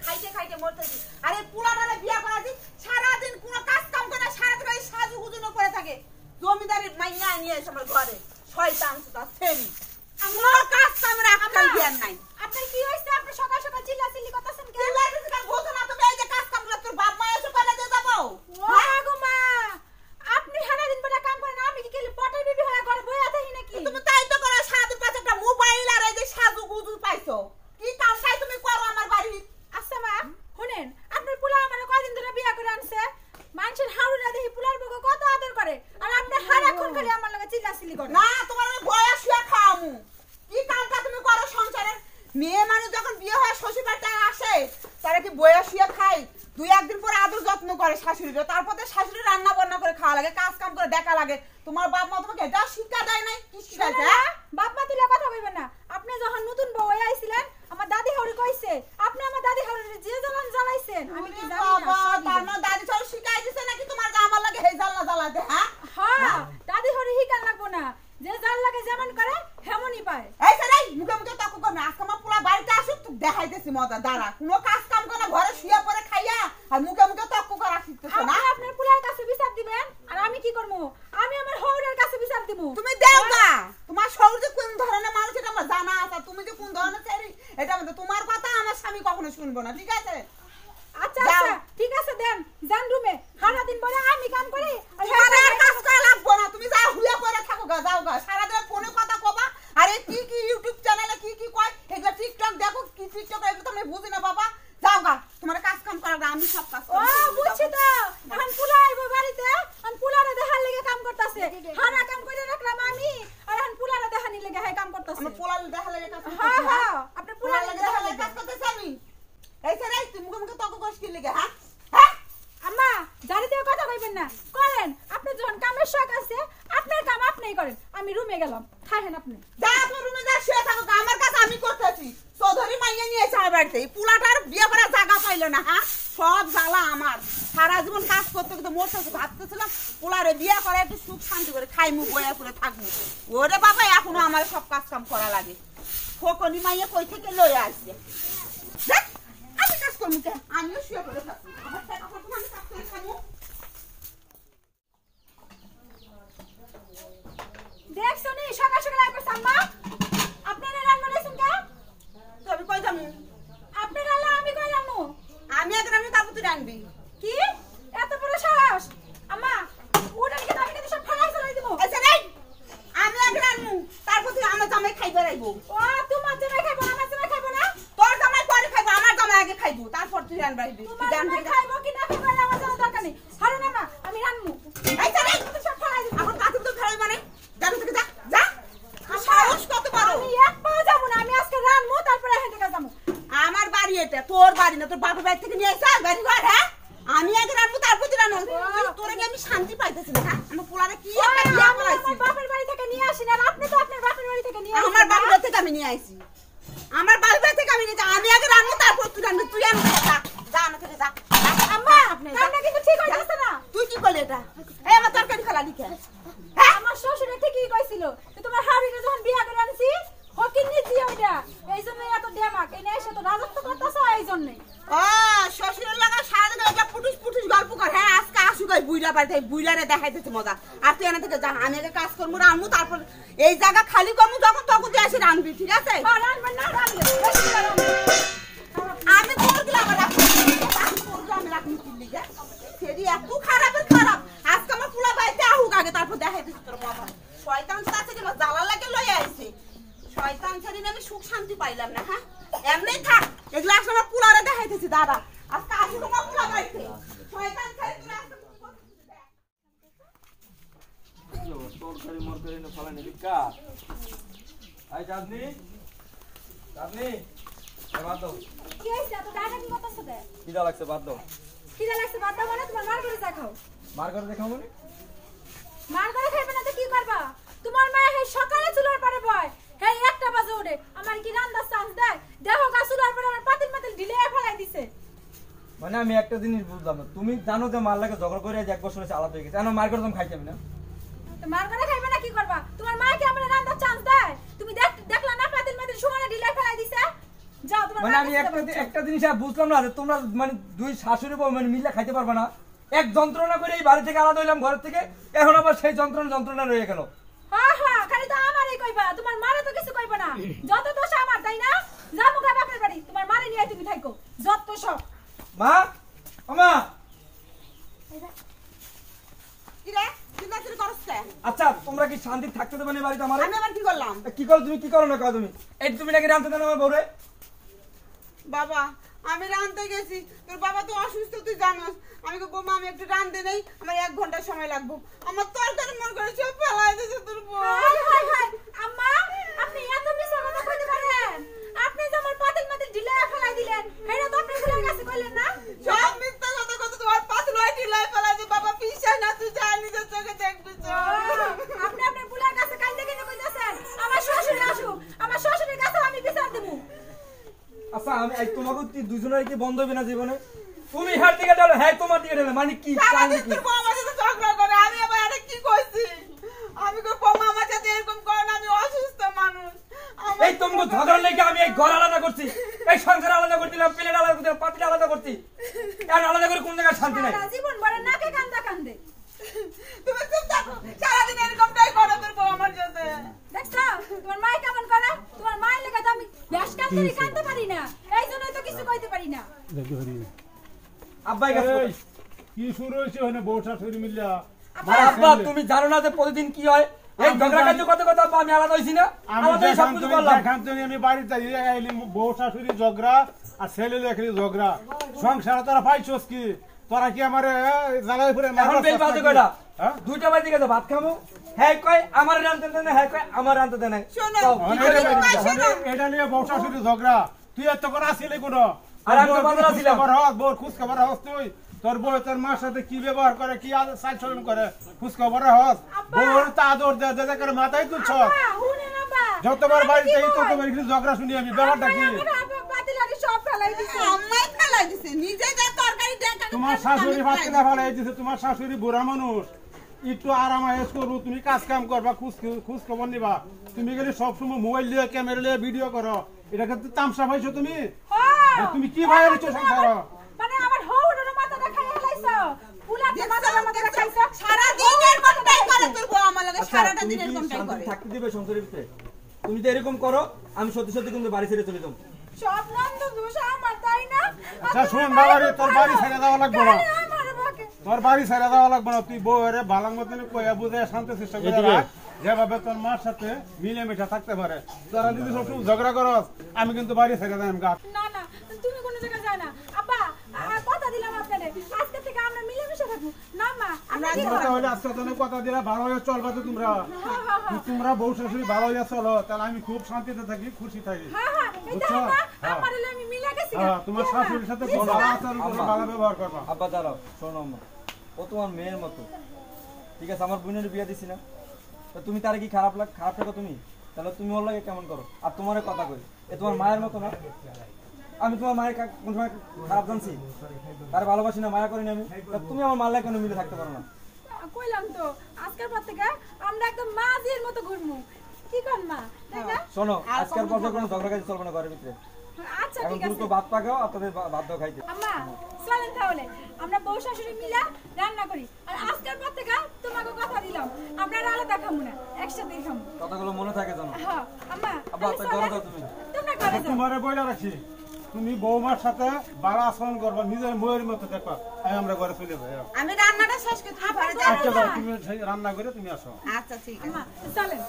খাইতে খাইতে মরতেছি। আরে পুরাটারে বিয়া করাছি, সারা দিন কোনো কাজ কাম করে না, সারা দিন সাজুগুজু করে থাকে। জমিদারের মাইয়া নিয়ে এসে আমার ঘরে শয়তান সুতা ছেড়ি। আমার কাজ কামের আক্কেল জ্ঞান নাই। আপনার কি হইছে? আপনি সকাল সকাল চিল্লাচিল্লি করতেছেন কেন? চিল্লাইতেছি কেন? বলছো না তুমি এই যে কাজ কাম করে তোর বাপ মা এসে করে দিয়ে যাবো? ও গো মা, আপনি সারা দিন পরে কাম করেন, আমি কি কেলি পটের বিবি হয়ে ঘরে বইয়া থাকি নাকি? তুমি তাই তো করো, সারাদিন পাশে একটা মোবাইল আর এই যে সাজুগুজু পাইছো। কি কাজটাই তুমি করো আমার বাড়ি? আচ্ছা মা শুনেন, আপনার পোলা আমার কয়দিন ধরে বিয়া করে আনছে, মানুষের হাউড়া দেখি পোলার বউকে কত আদর করে, আর আপনি সারাক্ষণ খালি আমার লগে চিল্লাচিল্লি করেন। না তোমার আমি বয়স হয়ে খাওয়ামু। কি কাজটা তুমি করো সংসারের? মেয়ে মানুষ যখন বিয়ে হয় শ্বশুর বাড়িতে আসে, তারা কি বয়স হয়ে খায়? দুই একদিন পরে আদর যত্ন করে শাশুড়িরা, তারপরে শাশুড়ি রান্না বান্না করে খাওয়া লাগে, কাজ কাম করে দেখা লাগে। তোমার বাপ মা তোমাকে এটা শিক্ষা দেয় নাই? কি শিখাইছে? বাপ মা তুলে কথা কইবেন না। আপনি যখন নতুন বউ হয়ে আইছিলেন, আমার দাদি হাউড়ি কইছে আপনি আমার দাদি হাউড়ি যে জ্বালান জ্বালাইছেন আমি কি জানি না। তার মানে দাদি সব শিখাই দিছে নাকি তোমার যে আমার লাগে হেই জ্বালা জ্বালাতে? হ্যাঁ দাদি হাউড়ি হিকার লাগবো না, যে জাল লাগে যেমন করে হেমনই পায়। এই রে মুখে মুখে তক করবে। আজকে আমার পুরা বাড়িতে আসুক, তুই দেখাইতেছি মজা। দাঁড়া, কোনো কাজ কাম করে না, ঘরে শুয়ে পড়ে খাইয়া আর মুখে মুখে তক করা শিখতেছ না। আপনি আপনার পুলার কাছে বিচার দিবেন, আর আমি কি করব? আমি আমার হাউড়ের কাছে বিচার দিব। তুমি দেও না, তোমার শরীর যে কোন ধরনের মানুষ এটা আমার জানা আছে, তুমি যে কোন ধরনের ছেড়ি এটা আমাদের। তোমার কথা আমার স্বামী কখনো শুনবো না, ঠিক আছে? আচ্ছা আচ্ছা ঠিক আছে, দেন যান রুমে। সারা দিন পরে আমি কাম করি আর তোমার আর কাজ করা লাগবো না, তুমি যা হুইয়া পড়ে থাকো গা, যাও গা। সারা দিন ফোনে কথা কবা, আরে কি কি ইউটিউব চ্যানেলে কি কি কয়, এগুলো টিকটক দেখো, কি টিকটক এগুলো তুমি বুঝি না বাবা। যাও গা, তোমার কাজ কাম করা না, আমি সব কাজ ও বুঝছি তো। এখন পুলা আইবো বাড়িতে, এখন পুলারে দেখার লাগি কাম করতেছে। হারা কাম করে রাখলাম আমি, আর এখন পুলারে দেখানি লাগি হাই কাম করতেছে। আমার পোলাল দেখা লাগে কাজ করতেছে। হ্যাঁ হ্যাঁ আপনি পুলারে পোলাল দেখা দেখা লাগি লাগে কাজ করতেছে। আমি এই ছেড়ে তুমি মুখে মুখে তক করিস কি লাগে? হ্যাঁ আম্মা জারি দিয়ে কথা কইবেন না, করেন। আপনি যখন কামের শখ আছে আপনার কাম আপনিই করেন। আমি রুমে গেলাম, খাইেন আপনি। যা আপনার রুমে যা শুয়ে থাকো, আমার কাছে আমি করতেছি। চৌধুরী মাইয়া নিয়ে এসে আমার বাড়িতে, এই পুলাটার বিয়ে করার জায়গা পাইলো না। সব জ্বালা আমার। সারা জীবন কাজ করতে করতে মরতেছে, ভাবতেছিলাম পুলারে বিয়ে করে একটু সুখ শান্তি করে খাইমু, বয়া করে থাকবো। ওরে বাবা, এখনো আমার সব কাজ কাম করা লাগে। খোকনি মাইয়া কই থেকে লয়ে আসছে। দেখ আমি কাজ করবো কে? আমিও শুয়ে করে থাকবো। আমার টাকা পয়সা আমি কাজ করে খাবো। দেখছো নি সকাল সকাল আইবো সাম্মা, আপনি না রান বানাইছেন কে? তো আমি কই যাবো? আপনি রান্না আমি কই রান্নু? আমি এক রান্না, তারপর তুই রানবি। কি এত বড় সাহস? আম্মা ওটা কি আমি কিন্তু সব ফালাই চলাই দিব। আচ্ছা নাই, আমি এক রান্নু, তারপর তুই আমার জামাই খাইবে রাইবো। ও তোমার জামাই খাইবো, আমার জামাই খাইবো না? তোর জামাই পরে খাইবো, আমার জামাই আগে খাইবো, তারপর তুই রান বাড়িবি। তোমার জামাই খাইবো কি না খাইবো আমার জানা দরকার নেই। হারে না মা, আমি রান্নু। আচ্ছা নাই, তুমি সব ফালাই দিব। এখন কাছে তো ফেরাই মানে জানো থেকে যা যা। সাহস কত বড়? আমি এক পা যাবো না, আমি আজকে রান্নু, তারপরে এখান থেকে যাবো। আমার বাড়ি এটা, তোর বাড়ি না। তোর বাপের বাড়ি থেকে নিয়ে আসা বাড়ি ঘর। আমি আগে রাখবো, তারপর তুই রান্না। তোর আগে আমি শান্তি পাইতেছি না। আমার পোলারে কি একটা বিয়া আমি করাইছি। আমার বাপের বাড়ি থেকে নিয়ে আসি না, আর আপনি তো আপনার বাপের বাড়ি থেকে নিয়ে আমার বাপের বাড়ি থেকে আমি নিয়ে আইছি। আমার বাপের বাড়ি থেকে আমি নিয়ে আমি আগে রান্না, তারপর তুই রান্না। তুই রান্না যা, যা না থেকে যা। আম্মা কামটা কিন্তু ঠিক হইতাছে না। তুই কি করলি এটা? এই আমার তরকারি খালা লিখে। আমার শ্বশুরে ঠিকই কইছিল যে তোমার হাবিটা যখন বিয়া করে আনছি হকিন নিছি ওইটা, এইজন্য এত ডেমাক এনে এসে তো রাজত্ব করতেছো এইজন্য। ও শ্বশুরের লাগা সারাদিন ওইটা পুটুস পুটুস গল্প কর। আজকে আসুক ওই বুইড়া বাড়িতে, বুইড়ারে দেখাইতেছে মজা। আর তুই এনে থেকে যা, আমি আগে কাজ করবো, রানবো, তারপর এই জায়গা খালি করবো, যখন তখন তুই আসি রানবি, ঠিক আছে? রানবেন না রানবেন, বেশি করে রানবেন। আমি তোর গেলে আমার রাখবো, আমি রাখবো কিনলি গে। সেটি এত খারাপের খারাপ। আজকে আমার পুলা বাড়িতে আহুক আগে, তারপর দেখাইতেছি তোর মজা। শয়তান সাথে আমার জ্বালা লাগে লয়ে আইছে। শয়তান ছেড়ে আমি সুখ শান্তি পাইলাম না। এমনি থাক, এগুলো আসলে আমার পুলারে দেখাইতেছি। দাদা আজকে আসি তোমার পুলা বাড়িতে। শয়তান ছেড়ে তুই আসতে তরকারি মরকারি না ফলানি বিকা। আই চাঁদনি, চাঁদনি বাদ দাও। কি হইছে এত ডাটা কি করতেছ তে? খিদা লাগছে, বাদ দাও। খিদা লাগছে বাদ দাও মানে তোমার মার করে চা খাও। মার করে দেখাও মানে? মার করে খাইবে না তো কি করবা? তোমার মা হে সকালে চুলার পারে বয়, হে 1টা বাজে ওঠে। আমার কি রান্দার চান্স দেয়? দেখো গা চুলার পারে আমার পাতিল পাতিল ঢিলে ফেলাই দিছে। মানে আমি একটা জিনিস বুঝলাম না, তুমি জানো যে মার লাগে ঝগড়া করে আজ 1 বছর হয়েছে আলাদা হয়ে গেছে, এখন মার করে তুমি খাইতে না? তো মার করে খাইবে না কি করবা? তোমার মা কি আমার রান্দার চান্স দেয়? তুমি দেখলা না পাতিল পাতিল সমানে ঢিলে ফেলাই দিছে। যাও মানে আমি একটা জিনিস আর বুঝলাম না যে তোমরা মানে দুই শাশুড়ি বউ মানে মিলে খাইতে পারবে না। এক যন্ত্রণা করে এই বাড়ি থেকে আলাদা হইলাম ঘর থেকে, এখন আবার সেই যন্ত্রণা রয়ে গেল। হ্যাঁ হ্যাঁ, খালি তো আমারই কইবা, তোমার মারে তো কিছু কইবা না। যত দোষ আমার, তাই না? যামু গা বাপের বাড়ি, তোমার মারে নিয়ে তুমি থাকো, যত সব। মা, মা, কি রে চিন্তাচুরি করছ কে? আচ্ছা তোমরা কি শান্তি থাকতে দেবে না বাড়িতে আমার? আমি আবার কি করলাম? কি করো তুমি, কি করো না করো তুমি? এই তুমি নাকি রাঁধতে দেন আমার বউরে? বাবা আমি রাঁধতে গেছি, তোর বাবা তো অসুস্থ তুই জানোস। আমি তো বৌমা আমি একটু রাঁধতে নেই, আমার 1 ঘন্টা সময় লাগবে। আমার তরকারি মন করে সব ফেলাই দিয়েছে তোর বউ। হায় হায় হায়, আম্মা আপনি এত মিছা কথা কইতে পারেন? আপনি যে আমার পাতিল মাতিল ঢিলে ফেলাই দিলেন, হেটা তো আপনি ভুলে গেছে কইলেন না? সব মিথ্যা কথা কথা তোমার পাতলই ঢিলাই ফেলাই দে বাবা, পিছাই না তুই যা নিজের চোখে দেখবি তো। আপনি আপনার বুলার কাছে কাইন্দে কেন কইতাছেন? আমার শ্বশুর আসুক, আমার শ্বশুরের কাছে আমি বিচার দেব। আচ্ছা আমি এই তোমাকে দুজনের কি বন্ধ হবে না জীবনে? তুমি হাত দিকে ডালো, হ্যাঁ তোমার দিকে ডালো, মানে কি সারাদিন তোর বউ আমার সাথে ঝগড়া করে, আমি আবার আরে কি কইছি? আমি কই বৌমা আমার সাথে এরকম করে না, আমি অসুস্থ মানুষ। এই তোমাকে ঝগড়া লেগে আমি এই ঘর আলাদা করছি, এই সংসার আলাদা করে দিলাম, প্লেট আলাদা করে দিলাম, পাতিল আলাদা করছি, আর আলাদা করে কোন জায়গায় শান্তি নাই। সারা জীবন বড় নাকে কান্দা কান্দে। তুমি চুপ থাকো, সারাদিন এরকমটাই করে তোর বউ আমার সাথে। দেখছো তোমার মা কেমন করে? তোমার মায়ের লেগে তো আমি বেশ কান্দে কান্দতে পারি না, এই জন্যই তো কিছু কইতে পারি না। আব্বাই গেছে এই, কি শুরু হয়েছে ওখানে বউ শাশুড়ি মিল্লা? আব্বা তুমি জানো না যে প্রতিদিন কি হয়? এই ঝগড়া কাজ কত কথা আব্বা, আমি আলাদা হইছি না, আলাদা হয়ে সব কিছু করলাম। আমি বাড়িতে যাই বউ শাশুড়ি ঝগড়া আর ছেলে লেখলি ঝগড়া, সংসার তোরা পাইছস কি? তোরা কি আমার জ্বালাই করে এখন বেল বাজে কয়টা? 2টা বাজে গেছে, ভাত খামু, হ্যাঁ কয় আমার রাঁধতে দেন না, হ্যাঁ কয় আমার রাঁধতে দেন না। শোনো, এটা নিয়ে বউ শাশুড়ি ঝগড়া, তুই এত করে আসিলি কোনো? আর আমি তো বাজারে ছিলাম। বউর খোঁজ খবর হস তুই? তোর বউ তোর মার সাথে কি ব্যবহার করে, কি চাল চলন করে, খোঁজ খবর হস? বউর তো আদর দে করে মাথায় তুলছ। শুনেন আব্বা, যতবার বাড়িতে ততবার কিছু ঝগড়া শুনি আমি, ব্যাপারটা কি? পাতিলারি সব ফেলাই দিছে। আম্মাই ফেলাই দিছে, নিজে যা তরকারি দেখা তোমার শাশুড়ি ভাতটা ফেলাই দিছে, তোমার শাশুড়ি বুড়া মানুষ, একটু আরাম আয়েস করবো, তুমি কাজ কাম করবা, খোঁজ খবর নিবা। তুমি গেলে সবসময় মোবাইল দিয়ে ক্যামেরা দিয়ে ভিডিও করো, এটা কিন্তু তামসা পাইছো তুমি? তুমি কি ভাই হইছো সংসার? মানে আমার হৌরের মাথাটা খাইয়া লাইছো, পুলাতে মাথাটা খাইছো। সারা দিন এরকমটাই করে তোর বউ আমার লাগে, আচ্ছা, সারাটা তুমি দিন কি এরকমটাই শান্তি করে। থাকতে দিবে সংসারের ভিতরে? তুমি তো এরকম করো, আমি সত্যি সত্যি কিন্তু বাড়ি ছেড়ে চলে যাবো। সব নন্দ দোষ আমার, তাই না? আচ্ছা শোন বাবা রে, তোর বাড়ি ছেড়ে দেওয়া লাগবে না, আমার বাকে তোর বাড়ি ছেড়ে দেওয়া লাগবে না। তুই বউরে ভালো মতন কইয়া বুঝে শান্তি চেষ্টা করে রাখ, যেভাবে তোর মার সাথে মিলেমিশে থাকতে পারে। তোরা যদি সবসময় ঝগড়া করস, আমি কিন্তু বাড়ি ছেড়ে দেন গা। না না, তুমি কোনো জায়গায় যাও না আব্বা, কথা দিলাম আপনারে, আজকে থেকে আমরা মিলেমিশে থাকবো। না মা, আমরা কি করব? তাহলে আজকে তোর কথা দিলা, ভালো হয়ে চলবা তো তোমরা। তোমরা বউ শাশুড়ি ভালো হয়ে চলো, তাহলে আমি খুব শান্তিতে থাকি, খুশি থাকি। হ্যাঁ হ্যাঁ, এই দেখো না, আমার হলে আমি মিলে গেছি। তোমার শাশুড়ির সাথে ভালো আচরণ করবা, ভালো ব্যবহার করবা। আব্বা দাঁড়াও, শোনো আম্মা, ও তোমার মেয়ের মতো, ঠিক আছে? আমার বোনের বিয়ে দিছি না, তা তুমি তার কি খারাপ থাকো তুমি? তাহলে তুমি ওর লাগে কেমন করো? আর তোমার কথা কই, এ তোমার মায়ের মতো না? আমি তোমার মায়ের কোন সময় খারাপ জানছি? তার ভালোবাসি না, মায়া করি না আমি? তা তুমি আমার মার লাগে কেন মিলে থাকতে পারো না? কইলাম তো, আজকের পর থেকে আমরা একদম মাঝির মতো ঘুরমু। কি কোন মা, তাই না? শোনো, আজকের পর কোনো ঝগড়া কাজ চলবে না ঘরের ভিতরে। আচ্ছা এখন ঠিক আছে। দ্রুত ভাত পাকাও, আপনাদের ভাত দাও খাইতে। আম্মা চলেন তাহলে আমরা বউ শাশুড়ি মিলা রান্না করি, আর আজকের পর থেকে তোমাকে কথা দিলাম আমরা আলাদা খাবো না, একসাথেই খাবো। কথাগুলো মনে থাকে জানো? হ্যাঁ আম্মা, আব্বা, তাহলে তা ঘরে চলেন। যাও তুমি। তোমরা ঘরে যাও। তোমারে বইলা রাখছি, তুমি বৌমার সাথে ভালো আচরণ করবা, নিজের বউয়ের মতো দেখবা। আমরা ঘরে চলে যাই। আমি রান্নাটা শেষ করে তুমি ঘরে যাও। আচ্ছা যাও, তুমি রান্না করে তুমি আসো। আচ্ছা ঠিক আছে। আম্মা চলেন।